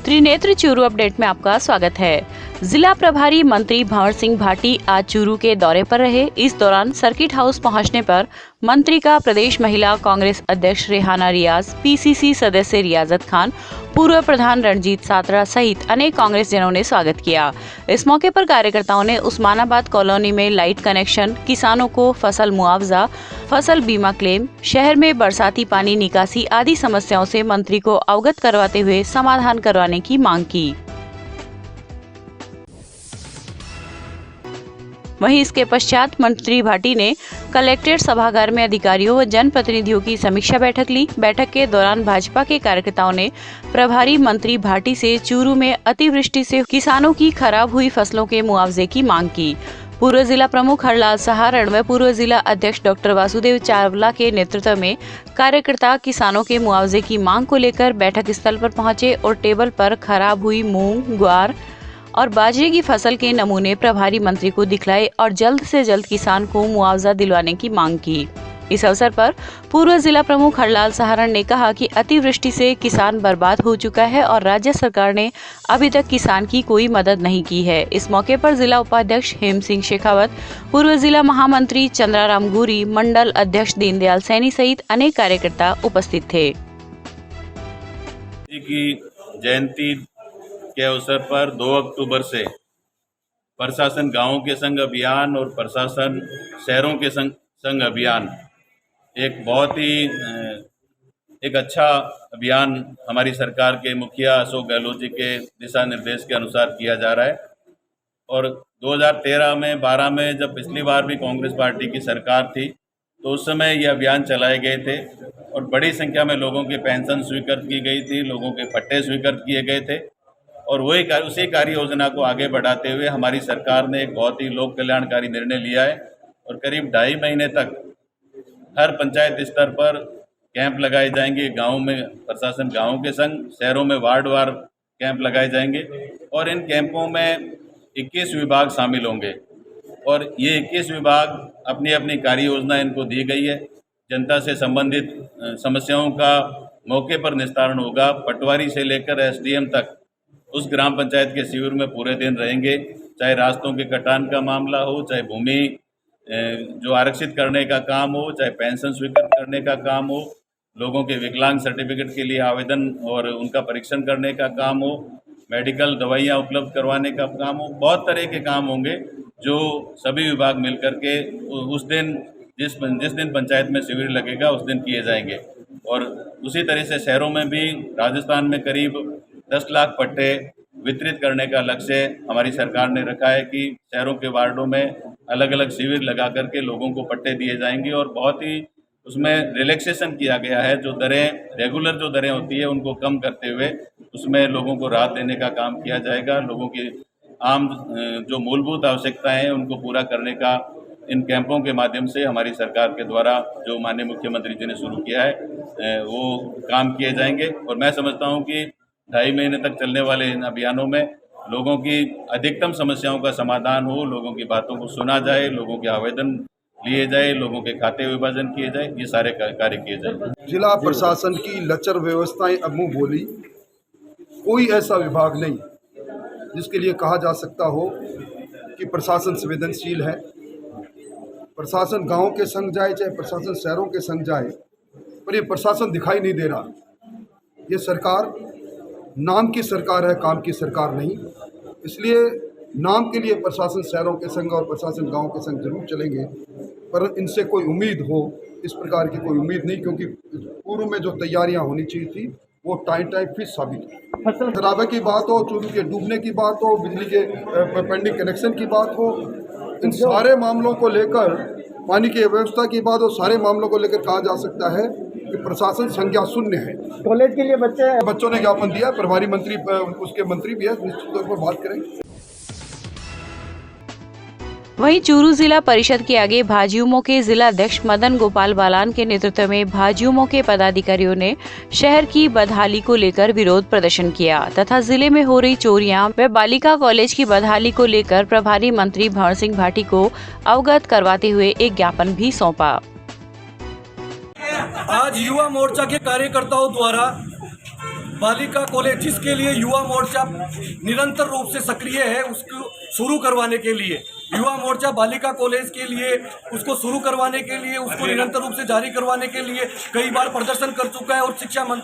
Trinetra Churu update में आपका स्वागत है। जिला प्रभारी मंत्री भंवर सिंह भाटी आज चूरू के दौरे पर रहे। इस दौरान सर्किट हाउस पहुंचने पर मंत्री का प्रदेश महिला कांग्रेस अध्यक्ष रेहाना रियाज, पीसीसी सदस्य रियाजत खान, पूर्व प्रधान रणजीत सातरा सहित अनेक कांग्रेस जनों ने स्वागत किया। इस मौके पर कार्यकर्ताओं ने उस्मानाबाद कॉलोनी में लाइट कनेक्शन, किसानों को फसल मुआवजा, फसल बीमा क्लेम, शहर में बरसाती पानी निकासी आदि समस्याओं से मंत्री को अवगत करवाते हुए समाधान करवाने की मांग की। वहीं इसके पश्चात मंत्री भाटी ने कलेक्ट्रेट सभागार में अधिकारियों व जनप्रतिनिधियों की समीक्षा बैठक ली। बैठक के दौरान भाजपा के कार्यकर्ताओं ने प्रभारी मंत्री भाटी से चूरू में अतिवृष्टि से किसानों की खराब हुई फसलों के मुआवजे की मांग की। पूर्व जिला प्रमुख हरलाल सहारण व पूर्व जिला अध्यक्ष डॉक्टर वासुदेव चावला के नेतृत्व में कार्यकर्ता किसानों के मुआवजे की मांग को लेकर बैठक स्थल पर पहुंचे और टेबल पर खराब हुई मूंग, ग्वार और बाजरे की फसल के नमूने प्रभारी मंत्री को दिखलाए और जल्द से जल्द किसान को मुआवजा दिलवाने की मांग की। इस अवसर पर पूर्व जिला प्रमुख हरलाल सहारण ने कहा कि अतिवृष्टि से किसान बर्बाद हो चुका है और राज्य सरकार ने अभी तक किसान की कोई मदद नहीं की है। इस मौके पर जिला उपाध्यक्ष हेम सिंह शेखावत, पूर्व जिला महामंत्री चंद्राराम गुरी, मंडल अध्यक्ष दीनदयाल सैनी सहित अनेक कार्यकर्ता उपस्थित थे। जयंती के अवसर पर 2 अक्टूबर से प्रशासन गांवों के संग अभियान और प्रशासन शहरों के संग अभियान एक बहुत ही एक अच्छा अभियान हमारी सरकार के मुखिया अशोक गहलोत जी के दिशा निर्देश के अनुसार किया जा रहा है। और 2013 में 12 में जब पिछली बार भी कांग्रेस पार्टी की सरकार थी तो उस समय ये अभियान चलाए गए थे और बड़ी संख्या में लोगों की पेंशन स्वीकृत की गई थी, लोगों के पट्टे स्वीकृत किए गए थे। और उसी कार्य योजना को आगे बढ़ाते हुए हमारी सरकार ने एक बहुत ही लोक कल्याणकारी निर्णय लिया है और करीब 2.5 महीने तक हर पंचायत स्तर पर कैंप लगाए जाएंगे। गाँव में प्रशासन गाँव के संग, शहरों में वार्डवार कैंप लगाए जाएंगे और इन कैंपों में 21 विभाग शामिल होंगे और ये 21 विभाग अपनी अपनी कार्य योजना इनको दी गई है। जनता से संबंधित समस्याओं का मौके पर निस्तारण होगा। पटवारी से लेकर एसडीएम तक उस ग्राम पंचायत के शिविर में पूरे दिन रहेंगे। चाहे रास्तों के कटान का मामला हो, चाहे भूमि जो आरक्षित करने का काम हो, चाहे पेंशन स्वीकृत करने का काम हो, लोगों के विकलांग सर्टिफिकेट के लिए आवेदन और उनका परीक्षण करने का काम हो, मेडिकल दवाइयाँ उपलब्ध करवाने का काम हो, बहुत तरह के काम होंगे जो सभी विभाग मिल करके उस दिन जिस दिन पंचायत में शिविर लगेगा उस दिन किए जाएंगे। और उसी तरह से शहरों में भी राजस्थान में करीब 10 लाख पट्टे वितरित करने का लक्ष्य हमारी सरकार ने रखा है कि शहरों के वार्डों में अलग अलग शिविर लगा करके लोगों को पट्टे दिए जाएंगे और बहुत ही उसमें रिलैक्सेशन किया गया है। जो दरें रेगुलर जो दरें होती है उनको कम करते हुए उसमें लोगों को राहत देने का काम किया जाएगा। लोगों की आम जो मूलभूत आवश्यकताएं हैं उनको पूरा करने का इन कैंपों के माध्यम से हमारी सरकार के द्वारा जो माननीय मुख्यमंत्री जी ने शुरू किया है वो काम किए जाएंगे। और मैं समझता हूँ कि 2.5 महीने तक चलने वाले इन अभियानों में लोगों की अधिकतम समस्याओं का समाधान हो, लोगों की बातों को सुना जाए, लोगों के आवेदन लिए जाए, लोगों के खाते विभाजन किए जाए, ये सारे कार्य किए जाए। जिला प्रशासन की लचर व्यवस्थाएं अब मुँह बोली, कोई ऐसा विभाग नहीं जिसके लिए कहा जा सकता हो कि प्रशासन संवेदनशील है। प्रशासन गाँव के संग जाए चाहे प्रशासन शहरों के संग जाए, पर ये प्रशासन दिखाई नहीं दे रहा। ये सरकार नाम की सरकार है, काम की सरकार नहीं। इसलिए नाम के लिए प्रशासन शहरों के संग और प्रशासन गांव के संग जरूर चलेंगे, पर इनसे कोई उम्मीद हो इस प्रकार की कोई उम्मीद नहीं, क्योंकि पूर्व में जो तैयारियां होनी चाहिए थी वो टाइम फिश साबित हुई। खराबे की बात हो, चूरू के डूबने की बात हो, बिजली के पेंडिंग कनेक्शन की बात हो, इन सारे मामलों को लेकर, पानी की व्यवस्था की बात हो, सारे मामलों को लेकर कहा जा सकता है कि प्रशासन संज्ञा शून्य है। कॉलेज के लिए बच्चों ने ज्ञापन दिया, प्रभारी मंत्री उसके मंत्री भी है, निश्चित तौर पर बात करेंगे। वहीं चूरू जिला परिषद के आगे भाजयुमो के जिला अध्यक्ष मदन गोपाल बालान के नेतृत्व में भाजयुमो के पदाधिकारियों ने शहर की बदहाली को लेकर विरोध प्रदर्शन किया तथा जिले में हो रही चोरियां व बालिका कॉलेज की बदहाली को लेकर प्रभारी मंत्री भंवर सिंह भाटी को अवगत करवाते हुए एक ज्ञापन भी सौंपा। आज युवा मोर्चा के कार्यकर्ताओं द्वारा बालिका कॉलेज जिसके लिए युवा मोर्चा निरंतर रूप से सक्रिय है, उसको शुरू करवाने के लिए युवा मोर्चा बालिका कॉलेज के लिए उसको शुरू करवाने के लिए, उसको निरंतर रूप से जारी करवाने के लिए कई बार प्रदर्शन कर चुका है और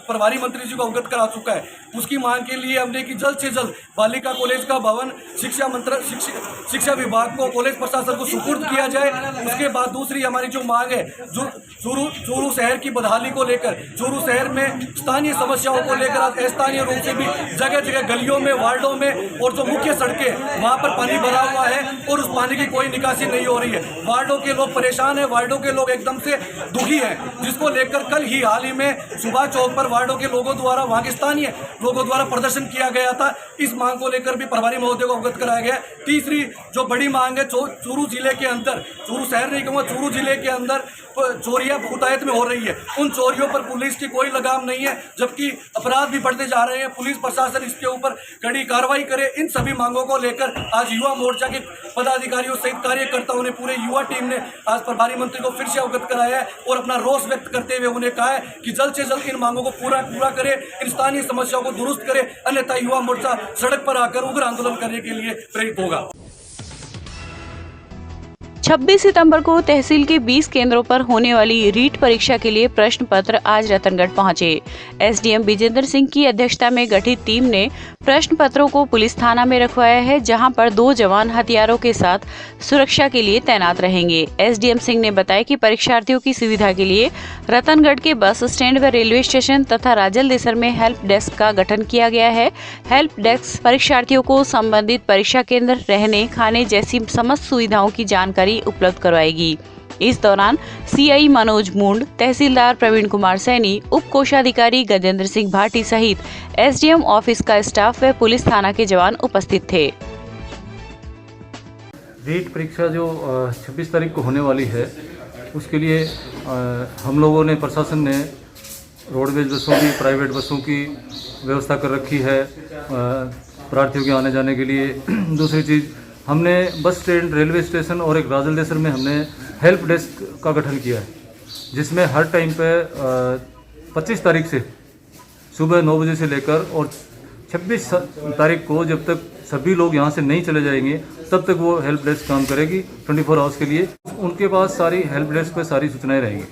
प्रभारी मंत्री जी को अवगत करा चुका है। उसकी मांग के लिए हमने कि जल्द से जल्द बालिका कॉलेज का भवन शिक्षा विभाग को, कॉलेज प्रशासन को सुपुर्द किया जाए। उसके बाद दूसरी हमारी जो मांग है, जो चूरू शहर की बदहाली को लेकर, चूरू शहर में स्थानीय समस्याओं को लेकर आज स्थानीय रूप से भी जगह जगह गलियों में, वार्डों में और जो मुख्य सड़कें वहाँ पर पानी भरा हुआ है और उस पानी की कोई निकासी नहीं हो रही है। वार्डों के लोग परेशान हैं, वार्डों के लोग एकदम से दुखी हैं, जिसको लेकर कल ही हाल ही में सुभाष चौक पर वार्डों के लोगों द्वारा, वहाँ के स्थानीय लोगों द्वारा प्रदर्शन किया गया था। इस मांग को लेकर भी प्रभारी महोदय को अवगत कराया गया। तीसरी जो बड़ी मांग है, चूरू जिले के अंदर, चूरू शहर नहीं कहूँगा, चूरू जिले के अंदर चोरियां बहुतायत में हो रही है। उन चोरियों पर पुलिस की कोई लगाम नहीं है, जबकि अपराध भी बढ़ते जा रहे हैं। पुलिस प्रशासन इसके ऊपर कड़ी कार्रवाई करे। इन सभी मांगों को लेकर आज युवा मोर्चा के पदाधिकारियों सहित कार्यकर्ताओं ने, पूरे युवा टीम ने आज प्रभारी मंत्री को फिर से अवगत कराया है और अपना रोष व्यक्त करते हुए उन्हें कहा है कि जल्द से जल्द इन मांगों को पूरा करे, इन स्थानीय समस्याओं को दुरुस्त करे, अन्यथा युवा मोर्चा सड़क पर आकर उग्र आंदोलन करने के लिए प्रेरित होगा। 26 सितंबर को तहसील के 20 केंद्रों पर होने वाली रीट परीक्षा के लिए प्रश्न पत्र आज रतनगढ़ पहुंचे। एसडीएम विजेंद्र सिंह की अध्यक्षता में गठित टीम ने प्रश्न पत्रों को पुलिस थाना में रखवाया है, जहां पर 2 जवान हथियारों के साथ सुरक्षा के लिए तैनात रहेंगे। एसडीएम सिंह ने बताया कि परीक्षार्थियों की सुविधा के लिए रतनगढ़ के बस स्टैंड व रेलवे स्टेशन तथा राजलदेसर में हेल्प डेस्क का गठन किया गया है। हेल्प डेस्क परीक्षार्थियों को संबंधित परीक्षा केंद्र, रहने, खाने जैसी समस्त सुविधाओं की जानकारी उपलब्ध करवाएगी। इस दौरान सीआई मनोज मुंड, तहसीलदार प्रवीण कुमार सैनी, उप कोषाधिकारी गजेंद्र सिंह भाटी सहित एसडीएम ऑफिस का स्टाफ व पुलिस थाना के जवान उपस्थित थे। रीट परीक्षा जो 26 तारीख को होने वाली है, उसके लिए हम लोगों ने, प्रशासन ने रोडवेज बसों की, प्राइवेट बसों की व्यवस्था कर रखी है प्रार्थियों के आने जाने के लिए। दूसरी चीज़, हमने बस स्टैंड, रेलवे स्टेशन और एक राजलदेसर में हमने हेल्प डेस्क का गठन किया है, जिसमें हर टाइम पे 25 तारीख से सुबह 9 बजे से लेकर और 26 तारीख को जब तक सभी लोग यहाँ से नहीं चले जाएंगे तब तक वो हेल्प डेस्क काम करेगी 24 आवर्स के लिए। उनके पास सारी हेल्प डेस्क पे सारी सूचनाएं रहेंगी।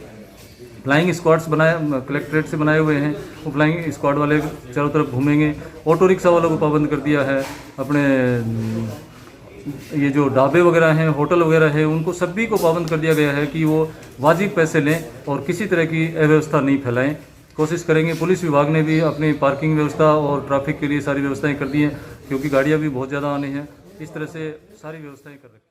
फ्लाइंग स्क्वाड्स कलेक्ट्रेट से बनाए हुए हैं, वो फ्लाइंग स्क्वाड वाले चारों तरफ घूमेंगे। ऑटो रिक्शा वालों को पाबंद कर दिया है। अपने ये जो ढाबे वगैरह हैं, होटल वगैरह है, उनको सभी को पाबंद कर दिया गया है कि वो वाजिब पैसे लें और किसी तरह की अव्यवस्था नहीं फैलाएं। कोशिश करेंगे। पुलिस विभाग ने भी अपनी पार्किंग व्यवस्था और ट्रैफिक के लिए सारी व्यवस्थाएं कर दी हैं, क्योंकि गाड़ियां भी बहुत ज़्यादा आनी हैं। इस तरह से सारी व्यवस्थाएं कर रखी हैं।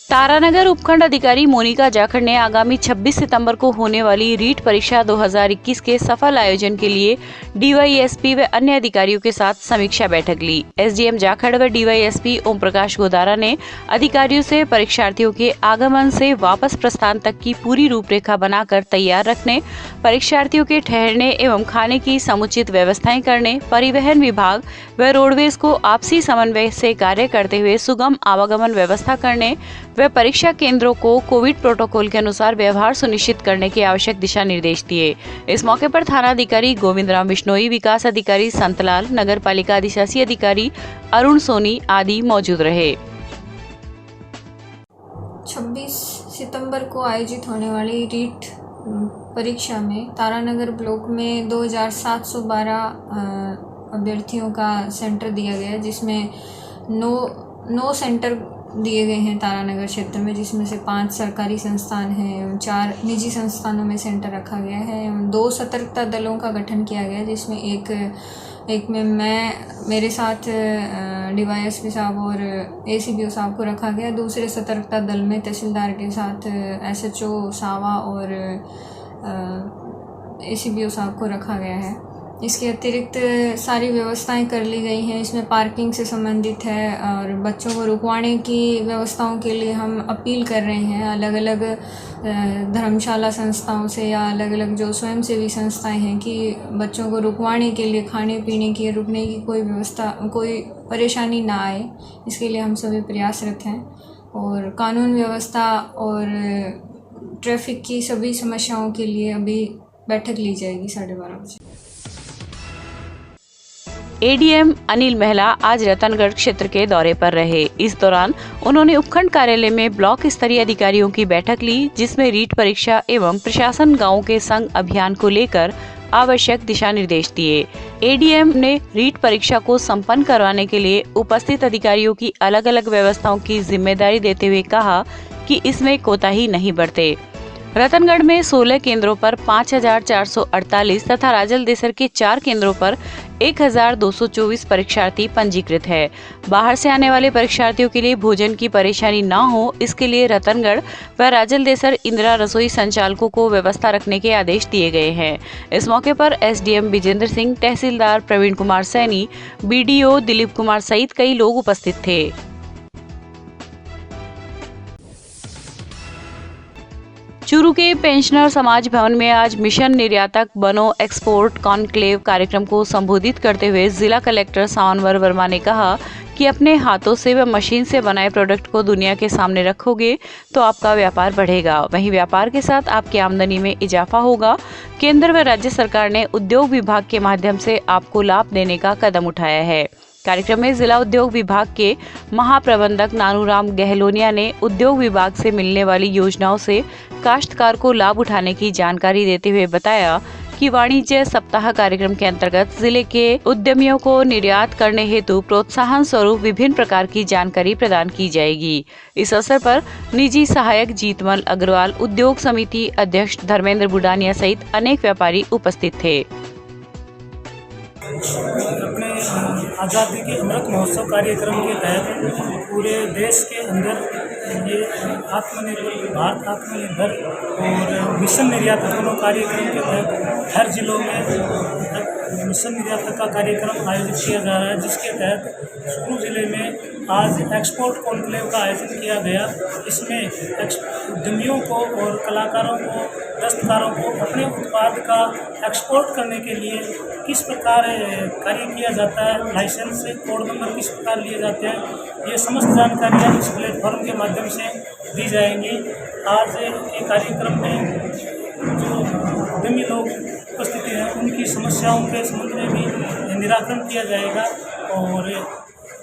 तारानगर उपखंड अधिकारी मोनिका जाखड़ ने आगामी 26 सितंबर को होने वाली रीट परीक्षा 2021 के सफल आयोजन के लिए डीवाईएसपी व अन्य अधिकारियों के साथ समीक्षा बैठक ली। एसडीएम जाखड़ व डीवाईएसपी ओम प्रकाश गोदारा ने अधिकारियों से परीक्षार्थियों के आगमन से वापस प्रस्थान तक की पूरी रूपरेखा बनाकर तैयार रखने, परीक्षार्थियों के ठहरने एवं खाने की समुचित व्यवस्थाएं करने, परिवहन विभाग व रोडवेज को आपसी समन्वय से कार्य करते हुए सुगम आवागमन व्यवस्था करने व परीक्षा केंद्रों को कोविड प्रोटोकॉल के अनुसार व्यवहार सुनिश्चित करने के आवश्यक दिशा निर्देश दिए। इस मौके पर थाना अधिकारी गोविंद राम बिश्नोई, विकास अधिकारी संतलाल, नगर पालिका अधिशासी अधिकारी अरुण सोनी आदि मौजूद रहे। 26 सितंबर को आयोजित होने वाली रीट परीक्षा में तारानगर ब्लॉक में 2712 अभ्यर्थियों का सेंटर दिया गया, जिसमें 9 सेंटर दिए गए हैं तारानगर क्षेत्र में, जिसमें से 5 सरकारी संस्थान हैं एवं 4 निजी संस्थानों में सेंटर रखा गया है एवं 2 सतर्कता दलों का गठन किया गया है, जिसमें एक में मेरे साथ डीवाईएसपी साहब और एसीबीओ साहब को रखा गया। दूसरे सतर्कता दल में तहसीलदार के साथ एसएचओ सावा और एसीबीओ साहब को रखा गया है। इसके अतिरिक्त सारी व्यवस्थाएं कर ली गई हैं। इसमें पार्किंग से संबंधित है और बच्चों को रुकवाने की व्यवस्थाओं के लिए हम अपील कर रहे हैं अलग अलग धर्मशाला संस्थाओं से या अलग अलग जो स्वयंसेवी संस्थाएं हैं कि बच्चों को रुकवाने के लिए खाने पीने की, रुकने की कोई व्यवस्था, कोई परेशानी ना आए, इसके लिए हम सभी प्रयासरत हैं। और कानून व्यवस्था और ट्रैफिक की सभी समस्याओं के लिए अभी बैठक ली जाएगी 12:30 बजे। एडीएम अनिल महिला आज रतनगढ़ क्षेत्र के दौरे पर रहे। इस दौरान उन्होंने उपखंड कार्यालय में ब्लॉक स्तरीय अधिकारियों की बैठक ली, जिसमें रीट परीक्षा एवं प्रशासन गांवों के संग अभियान को लेकर आवश्यक दिशा निर्देश दिए। एडीएम ने रीट परीक्षा को संपन्न करवाने के लिए उपस्थित अधिकारियों की अलग अलग व्यवस्थाओं की जिम्मेदारी देते हुए कहा कि इसमें कोताही नहीं बरते। रतनगढ़ में 16 केंद्रों पर 5,448 तथा राजलदेसर के 4 केंद्रों पर 1,224 परीक्षार्थी पंजीकृत है। बाहर से आने वाले परीक्षार्थियों के लिए भोजन की परेशानी न हो, इसके लिए रतनगढ़ व राजलदेसर इंदिरा रसोई संचालकों को व्यवस्था रखने के आदेश दिए गए हैं। इस मौके पर एसडीएम विजेंद्र सिंह, तहसीलदार प्रवीण कुमार सैनी, बीडीओ दिलीप कुमार सहित कई लोग उपस्थित थे। चूरू के पेंशनर समाज भवन में आज मिशन निर्यातक बनो एक्सपोर्ट कॉन्क्लेव कार्यक्रम को संबोधित करते हुए जिला कलेक्टर सावनवर वर्मा ने कहा कि अपने हाथों से व मशीन से बनाए प्रोडक्ट को दुनिया के सामने रखोगे तो आपका व्यापार बढ़ेगा, वहीं व्यापार के साथ आपकी आमदनी में इजाफा होगा। केंद्र व राज्य सरकार ने उद्योग विभाग के माध्यम से आपको लाभ देने का कदम उठाया है। कार्यक्रम में जिला उद्योग विभाग के महाप्रबंधक नानूराम गहलोनिया ने उद्योग विभाग से मिलने वाली योजनाओं से काश्तकार को लाभ उठाने की जानकारी देते हुए बताया कि वाणिज्य सप्ताह कार्यक्रम के अंतर्गत जिले के उद्यमियों को निर्यात करने हेतु प्रोत्साहन स्वरूप विभिन्न प्रकार की जानकारी प्रदान की जाएगी। इस अवसर पर निजी सहायक जीतमल अग्रवाल, उद्योग समिति अध्यक्ष धर्मेंद्र बुडानिया सहित अनेक व्यापारी उपस्थित थे। अपने आज़ादी के अमृत महोत्सव कार्यक्रम के तहत पूरे देश के अंदर ये भारत आत्मनिर्भर और मिशन निर्यातक दोनों कार्यक्रम के तहत हर जिलों में मिशन निर्यातक का कार्यक्रम आयोजित किया जा रहा है, जिसके तहत चूरू जिले में आज एक्सपोर्ट कॉन्क्लेव का आयोजन किया गया। इसमें उद्यमियों को और कलाकारों को, दस्तकारों को अपने उत्पाद का एक्सपोर्ट करने के लिए किस प्रकार कार्य किया जाता है, लाइसेंस कोड नंबर किस प्रकार लिए जाते हैं, ये समस्त जानकारियाँ इस प्लेटफॉर्म के माध्यम से दी जाएंगी। आज के कार्यक्रम में जो उद्यमी लोग उपस्थित हैं उनकी समस्याओं के संबंध में भी निराकरण किया जाएगा और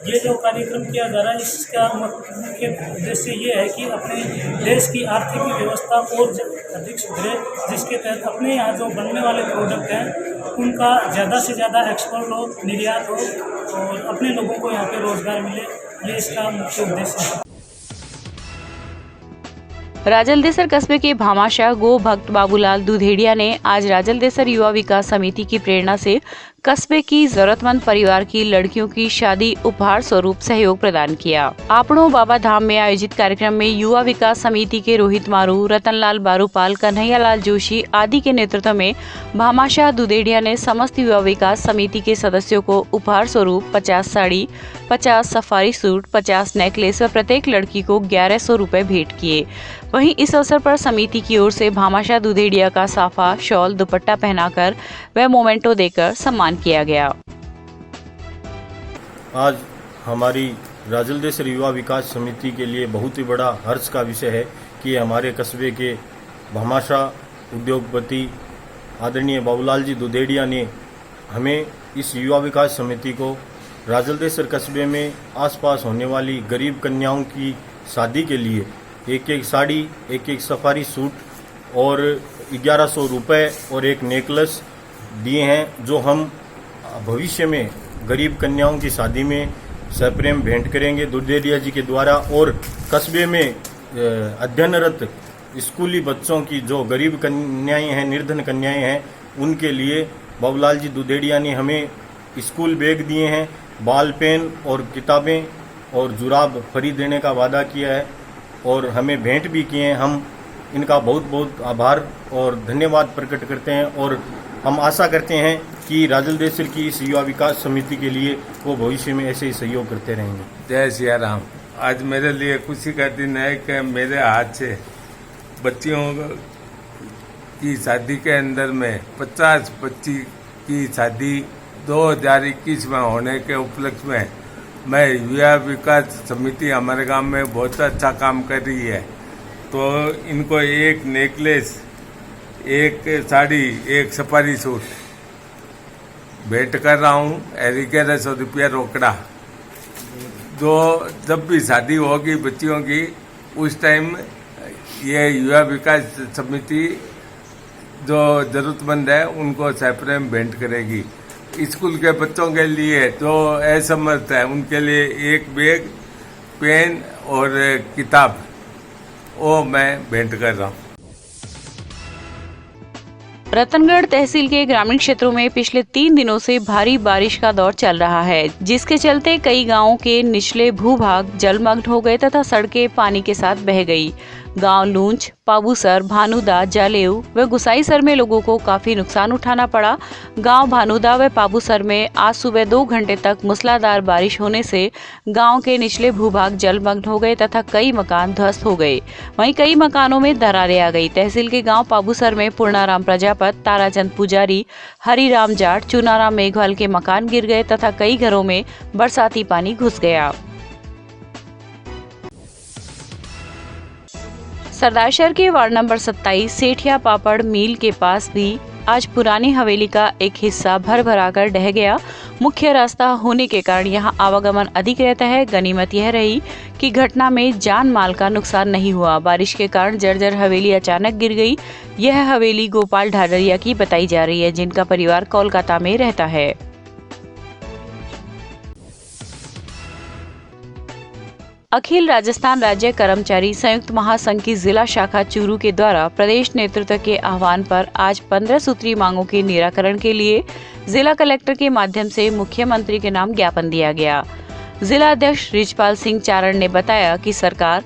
ये जो कार्यक्रम किया जा रहा है इसका मुख्य उद्देश्य ये है कि अपने देश की आर्थिक व्यवस्था और अधिक सुधरे, जिसके तहत अपने यहाँ जो बनने वाले प्रोडक्ट हैं उनका ज़्यादा से ज़्यादा एक्सपोर्ट हो, निर्यात हो और अपने लोगों को यहाँ पे रोजगार मिले, ये इसका मुख्य उद्देश्य है। राजलदेसर कस्बे के भामाशाह गो भक्त बाबूलाल दुधेड़िया ने आज राजलदेसर युवा विकास समिति की प्रेरणा से कस्बे की जरूरतमंद परिवार की लड़कियों की शादी उपहार स्वरूप सहयोग प्रदान किया। आपड़ो बाबा धाम में आयोजित कार्यक्रम में युवा विकास समिति के रोहित मारू, रतनलाल बारूपाल, कन्हैयालाल जोशी आदि के नेतृत्व में भामाशाह दुधेड़िया ने समस्त युवा विकास समिति के सदस्यों को उपहार स्वरूप 50 साड़ी, 50 सफारी सूट, 50 नेकलेस व प्रत्येक लड़की को 1100 रुपए भेंट किए। वहीं इस अवसर पर समिति की ओर से भामाशाह दुधेड़िया का साफा, शॉल, दुपट्टा पहनाकर व मोमेंटो देकर सम्मान किया गया। आज हमारी राजलदेसर युवा विकास समिति के लिए बहुत ही बड़ा हर्ष का विषय है कि हमारे कस्बे के भामाशाह उद्योगपति आदरणीय बाबूलाल जी दुधेड़िया ने हमें इस युवा विकास समिति को राजलदेसर कस्बे में आसपास होने वाली गरीब कन्याओं की शादी के लिए एक साड़ी, एक सफारी सूट और 1100 रुपये और एक नेकलेस दिए हैं, जो हम भविष्य में गरीब कन्याओं की शादी में सप्रेम भेंट करेंगे दुधेड़िया जी के द्वारा। और कस्बे में अध्ययनरत स्कूली बच्चों की जो गरीब कन्याएं हैं, निर्धन कन्याएं हैं, उनके लिए बाबूलाल जी दुधेड़िया ने हमें स्कूल बैग दिए हैं, बाल पेन और किताबें और जुराब फ्री देने का वादा किया है और हमें भेंट भी किए हैं। हम इनका बहुत बहुत आभार और धन्यवाद प्रकट करते हैं और हम आशा करते हैं कि राजलदेसर की इस युवा विकास समिति के लिए वो भविष्य में ऐसे ही सहयोग करते रहेंगे। जय सिया राम। आज मेरे लिए खुशी का दिन है कि मेरे हाथ से बच्चियों की शादी के अंदर में 50 बच्ची की शादी 2021 में होने के उपलक्ष्य में मैं युवा विकास समिति हमारे गांव में बहुत अच्छा काम कर रही है, तो इनको एक नेकलेस, एक साड़ी, एक सफारी सूट भेंट कर रहा हूँ। 1100 रुपया रोकड़ा। जो जब भी शादी होगी बच्चियों की, उस टाइम ये युवा विकास समिति जो जरूरतमंद है उनको सैपरेम भेंट करेगी। स्कूल के बच्चों के लिए जो असमर्थ है उनके लिए एक बैग, पेन और किताब वो मैं भेंट कर रहा हूँ। रतनगढ़ तहसील के ग्रामीण क्षेत्रों में पिछले 3 दिनों से भारी बारिश का दौर चल रहा है, जिसके चलते कई गांवों के निचले भूभाग जलमग्न हो गए तथा सड़कें पानी के साथ बह गई। गांव लूंच, पाबूसर, भानुदा, जालेव व गुसाईसर में लोगों को काफी नुकसान उठाना पड़ा। गांव भानुदा व पाबूसर में आज सुबह 2 घंटे तक मूसलाधार बारिश होने से गांव के निचले भूभाग जलमग्न हो गए तथा कई मकान ध्वस्त हो गए। वहीं कई मकानों में दरारें आ गई। तहसील के गांव पाबूसर में पूर्णाराम प्रजापत, ताराचंद पुजारी, हरिराम जाट, चुनाराम मेघवाल के मकान गिर गए तथा कई घरों में बरसाती पानी घुस गया। सरदारशहर के वार्ड नंबर 27 सेठिया पापड़ मिल के पास भी आज पुरानी हवेली का एक हिस्सा भर भराकर ढह गया। मुख्य रास्ता होने के कारण यहां आवागमन अधिक रहता है। गनीमत यह रही कि घटना में जान माल का नुकसान नहीं हुआ। बारिश के कारण जर्जर हवेली अचानक गिर गई। यह हवेली गोपाल ढाडरिया की बताई जा रही है, जिनका परिवार कोलकाता में रहता है। अखिल राजस्थान राज्य कर्मचारी संयुक्त महासंघ की जिला शाखा चूरू के द्वारा प्रदेश नेतृत्व के आह्वान पर आज 15 सूत्री मांगों के निराकरण के लिए जिला कलेक्टर के माध्यम से मुख्यमंत्री के नाम ज्ञापन दिया गया। जिला अध्यक्ष रिजपाल सिंह चारण ने बताया कि सरकार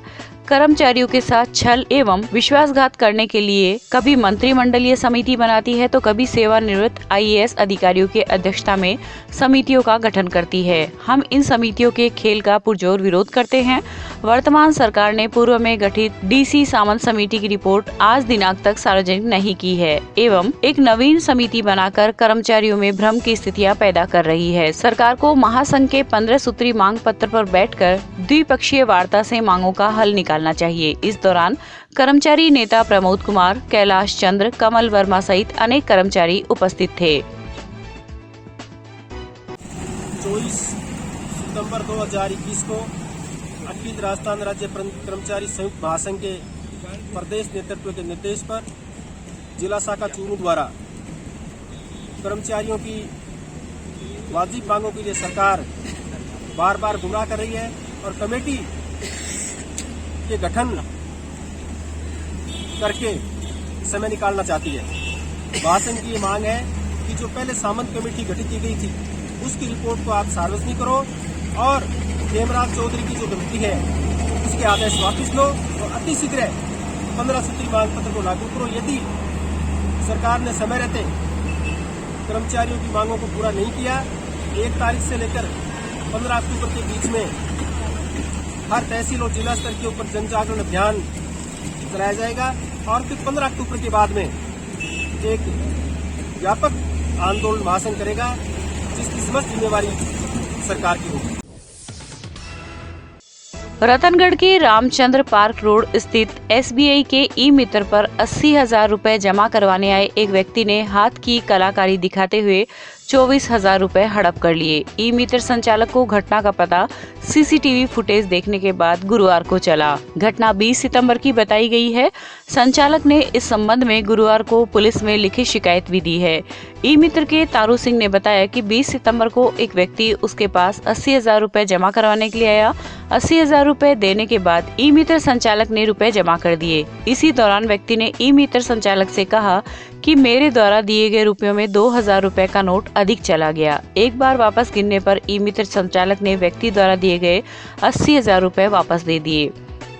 कर्मचारियों के साथ छल एवं विश्वासघात करने के लिए कभी मंत्रिमंडलीय समिति बनाती है तो कभी सेवानिवृत्त IAS अधिकारियों की अध्यक्षता में समितियों का गठन करती है। हम इन समितियों के खेल का पुरजोर विरोध करते हैं। वर्तमान सरकार ने पूर्व में गठित DC सामंत समिति की रिपोर्ट आज दिनांक तक सार्वजनिक नहीं की है एवं एक नवीन समिति बनाकर कर्मचारियों में भ्रम की स्थितियां पैदा कर रही है। सरकार को महासंघ के 15 सूत्री मांग पत्र पर बैठकर द्विपक्षीय वार्ता से मांगों का हल निकालना चाहिए। इस दौरान कर्मचारी नेता प्रमोद कुमार, कैलाश चंद्र, कमल वर्मा सहित अनेक कर्मचारी उपस्थित थे। 24 सितंबर 2021 को अखिल राजस्थान राज्य कर्मचारी संयुक्त महासंघ के प्रदेश नेतृत्व के निर्देश पर जिला शाखा चूरू द्वारा कर्मचारियों की वाजिब मांगों के लिए सरकार बार बार गुमराह कर रही है और कमेटी के गठन करके समय निकालना चाहती है। महासंघ की ये मांग है कि जो पहले सामंत कमेटी गठित की गई थी उसकी रिपोर्ट को आप सार्वजनिक करो और हेमराज चौधरी की जो कमेटी है उसके आदेश वापस लो और अति शीघ्र 15 सूत्री मांग पत्र को लागू करो। यदि सरकार ने समय रहते कर्मचारियों की मांगों को पूरा नहीं किया, 1 तारीख से लेकर 15 अक्टूबर के बीच में हर तहसील और जिला स्तर के ऊपर जन जागरण अभियान कराया जाएगा और फिर 15 अक्टूबर के बाद में एक व्यापक आंदोलन महासंघ करेगा जिसकी समस्त जिम्मेवारी सरकार की होगी। रतनगढ़ के रामचंद्र पार्क रोड स्थित SBI के ई-मित्र पर 80,000 रुपए जमा करवाने आए एक व्यक्ति ने हाथ की कलाकारी दिखाते हुए 24,000 रुपए हड़प कर लिए। ई-मित्र संचालक को घटना का पता CCTV फुटेज देखने के बाद गुरुवार को चला। घटना 20 सितंबर की बताई गई है। संचालक ने इस संबंध में गुरुवार को पुलिस में लिखित शिकायत भी दी है। ई-मित्र के तारू सिंह ने बताया कि 20 सितंबर को एक व्यक्ति उसके पास 80,000 रुपए जमा करवाने के लिए आया। 80,000 रुपए देने के बाद ई-मित्र संचालक ने रुपए जमा कर दिए। इसी दौरान व्यक्ति ने ई-मित्र संचालक से कहा कि मेरे द्वारा दिए गए रुपयों में 2,000 रुपए का नोट अधिक चला गया। एक बार वापस गिनने पर ई-मित्र संचालक ने व्यक्ति द्वारा दिए गए 80,000 रुपए वापस दे दिए।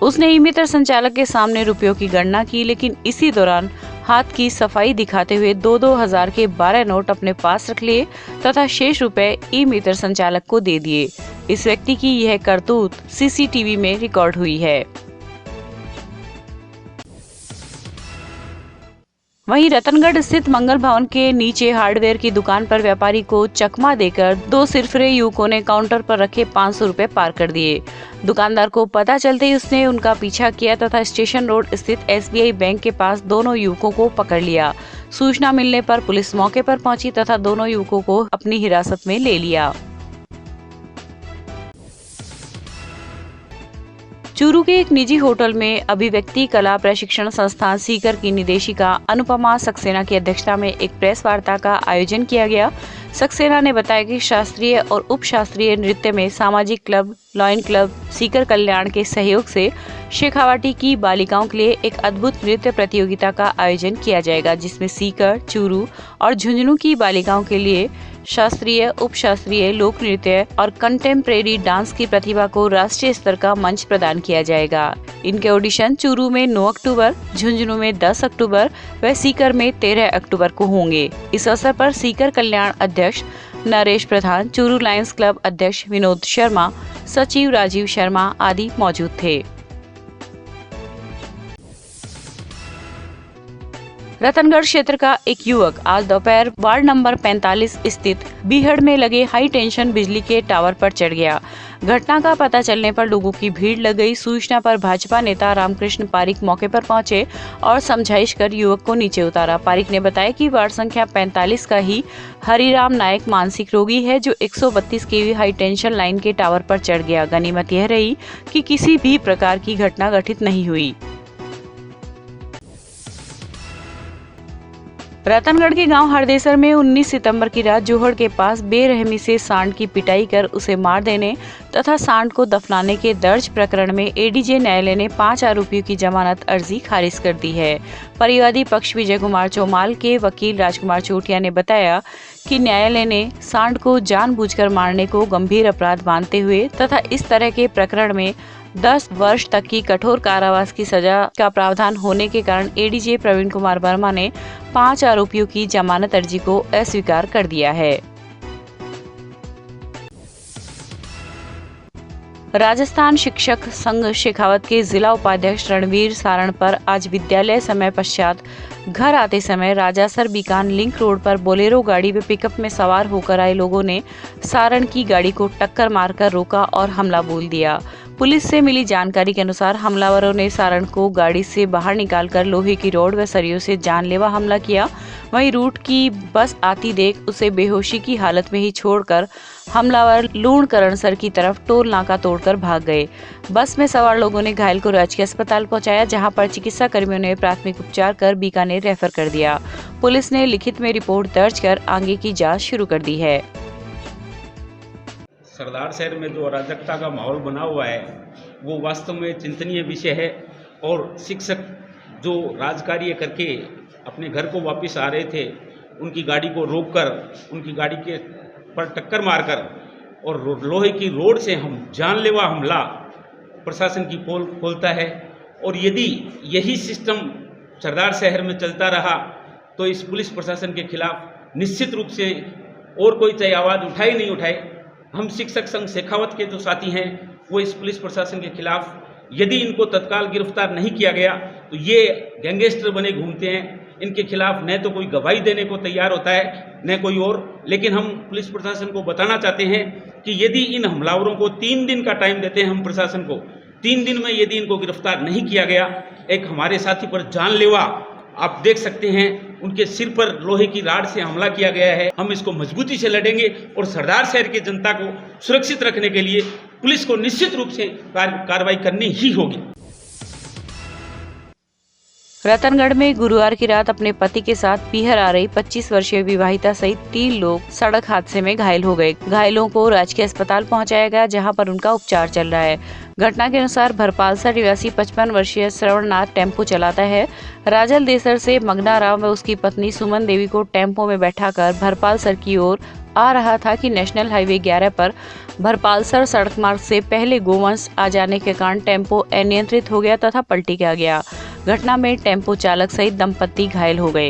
उसने ई-मित्र संचालक के सामने रुपयों की गणना की, लेकिन इसी दौरान हाथ की सफाई दिखाते हुए 2-2 हजार के 12 नोट अपने पास रख लिए तथा शेष रुपए ई-मित्र संचालक को दे दिए। इस व्यक्ति की यह करतूत CCTV में रिकॉर्ड हुई है। वहीं रतनगढ़ स्थित मंगल भवन के नीचे हार्डवेयर की दुकान पर व्यापारी को चकमा देकर 2 सिरफिरे युवकों ने काउंटर पर रखे 500 रुपए पार कर दिए। दुकानदार को पता चलते ही उसने उनका पीछा किया तथा स्टेशन रोड स्थित SBI बैंक के पास दोनों युवकों को पकड़ लिया। सूचना मिलने पर पुलिस मौके पर पहुंची तथा दोनों युवकों को अपनी हिरासत में ले लिया। चूरू के एक निजी होटल में अभिव्यक्ति कला प्रशिक्षण संस्थान सीकर की निदेशिका अनुपमा सक्सेना की अध्यक्षता में एक प्रेस वार्ता का आयोजन किया गया। सक्सेना ने बताया कि शास्त्रीय और उप शास्त्रीय नृत्य में सामाजिक क्लब लॉयन क्लब सीकर कल्याण के सहयोग से शेखावाटी की बालिकाओं के लिए एक अद्भुत नृत्य प्रतियोगिता का आयोजन किया जाएगा, जिसमें सीकर, चूरू और झुंझुनू की बालिकाओं के लिए शास्त्रीय, उप शास्त्रीय, लोक नृत्य और कंटेम्प्रेरी डांस की प्रतिभा को राष्ट्रीय स्तर का मंच प्रदान किया जाएगा। इनके ऑडिशन चूरू में 9 अक्टूबर, झुंझुनू में 10 अक्टूबर व सीकर में 13 अक्टूबर को होंगे। इस अवसर पर सीकर कल्याण अध्यक्ष नरेश प्रधान, चूरू लायंस क्लब अध्यक्ष विनोद शर्मा, सचिव राजीव शर्मा आदि मौजूद थे। रतनगढ़ क्षेत्र का एक युवक आज दोपहर वार्ड नंबर 45 स्थित बीहड़ में लगे हाई टेंशन बिजली के टावर पर चढ़ गया। घटना का पता चलने पर लोगों की भीड़ लग गई। सूचना पर भाजपा नेता रामकृष्ण पारिक मौके पर पहुंचे और समझाइश कर युवक को नीचे उतारा। पारिक ने बताया कि वार्ड संख्या 45 का ही हरिराम नायक मानसिक रोगी है जो 132 kV हाई टेंशन लाइन के टावर पर चढ़ गया। गनीमत यह रही कि किसी भी प्रकार की घटना घटित नहीं हुई। रतनगढ़ के गांव हरदेसर में 19 सितंबर की रात जोहड़ के पास बेरहमी से सांड की पिटाई कर उसे मार देने तथा सांड को दफनाने के दर्ज प्रकरण में एडीजे न्यायालय ने 5 आरोपियों की जमानत अर्जी खारिज कर दी है। परिवादी पक्ष विजय कुमार चौमाल के वकील राजकुमार चोटिया ने बताया कि न्यायालय ने सांड को जानबूझकर मारने को गंभीर अपराध मानते हुए तथा इस तरह के प्रकरण में 10 वर्ष तक की कठोर कारावास की सजा का प्रावधान होने के कारण एडीजे प्रवीण कुमार वर्मा ने 5 आरोपियों की जमानत अर्जी को अस्वीकार कर दिया है। राजस्थान शिक्षक संघ शेखावत के जिला उपाध्यक्ष रणवीर सारण पर आज विद्यालय समय पश्चात घर आते समय राजासर बीकान लिंक रोड पर बोलेरो गाड़ी व पिकअप में सवार होकर आए लोगों ने सारण की गाड़ी को टक्कर मारकर रोका और हमला बोल दिया। पुलिस से मिली जानकारी के अनुसार हमलावरों ने सारण को गाड़ी से बाहर निकालकर लोहे की रॉड व सरियों से जानलेवा हमला किया। वहीं रूट की बस आती देख उसे बेहोशी की हालत में ही छोड़कर हमलावर लूणकरणसर की तरफ टोल नाका तोड़कर भाग गए। बस में सवार लोगों ने घायल को राजकीय अस्पताल पहुंचाया, जहां पर चिकित्सा कर्मियों ने प्राथमिक उपचार कर बीकानेर रेफर कर दिया। पुलिस ने लिखित में रिपोर्ट दर्ज कर आगे की जांच शुरू कर दी है। सरदार शहर में जो अराजकता का माहौल बना हुआ है वो वास्तव में चिंतनीय विषय है और शिक्षक जो राजकार्य करके अपने घर को वापस आ रहे थे उनकी गाड़ी को रोककर उनकी गाड़ी के पर टक्कर मारकर और लोहे की रोड से हम जानलेवा हमला प्रशासन की पोल खोलता है। और यदि यही सिस्टम सरदार शहर में चलता रहा तो इस पुलिस प्रशासन के खिलाफ निश्चित रूप से और कोई चाहे आवाज़ उठाए नहीं उठाए, हम शिक्षक संघ शेखावत के जो साथी हैं वो इस पुलिस प्रशासन के खिलाफ यदि इनको तत्काल गिरफ्तार नहीं किया गया तो ये गैंगस्टर बने घूमते हैं। इनके खिलाफ न तो कोई गवाही देने को तैयार होता है न कोई और। लेकिन हम पुलिस प्रशासन को बताना चाहते हैं कि यदि इन हमलावरों को 3 दिन का टाइम देते हैं हम प्रशासन को, 3 दिन में यदि इनको गिरफ्तार नहीं किया गया, एक हमारे साथी पर जानलेवा आप देख सकते हैं उनके सिर पर लोहे की राड से हमला किया गया है। हम इसको मजबूती से लड़ेंगे और सरदार शहर की जनता को सुरक्षित रखने के लिए पुलिस को निश्चित रूप से कार्रवाई करनी ही होगी। रतनगढ़ में गुरुवार की रात अपने पति के साथ पीहर आ रही 25 वर्षीय विवाहिता सहित 3 लोग सड़क हादसे में घायल हो गए। घायलों को राजकीय अस्पताल पहुंचाया गया, जहां पर उनका उपचार चल रहा है। घटना के अनुसार भरपालसर निवासी 55 वर्षीय श्रवणनाथ टेम्पो चलाता है। राजल देसर से मगना राव व उसकी पत्नी सुमन देवी को टेम्पो में बैठाकर भरपालसर की ओर आ रहा था कि नेशनल हाईवे 11 पर भरपालसर सड़क मार्ग से पहले गोवंश आ जाने के कारण टेम्पो अनियंत्रित हो गया तथा पलटी किया गया। घटना में टेम्पो चालक सहित दंपत्ति घायल हो गए।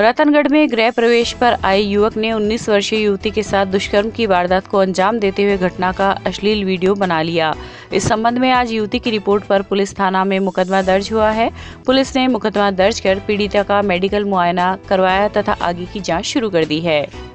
रतनगढ़ में गृह प्रवेश पर आए युवक ने 19 वर्षीय युवती के साथ दुष्कर्म की वारदात को अंजाम देते हुए घटना का अश्लील वीडियो बना लिया। इस संबंध में आज युवती की रिपोर्ट पर पुलिस थाना में मुकदमा दर्ज हुआ है। पुलिस ने मुकदमा दर्ज कर पीड़िता का मेडिकल मुआयना करवाया तथा आगे की जांच शुरू कर दी है।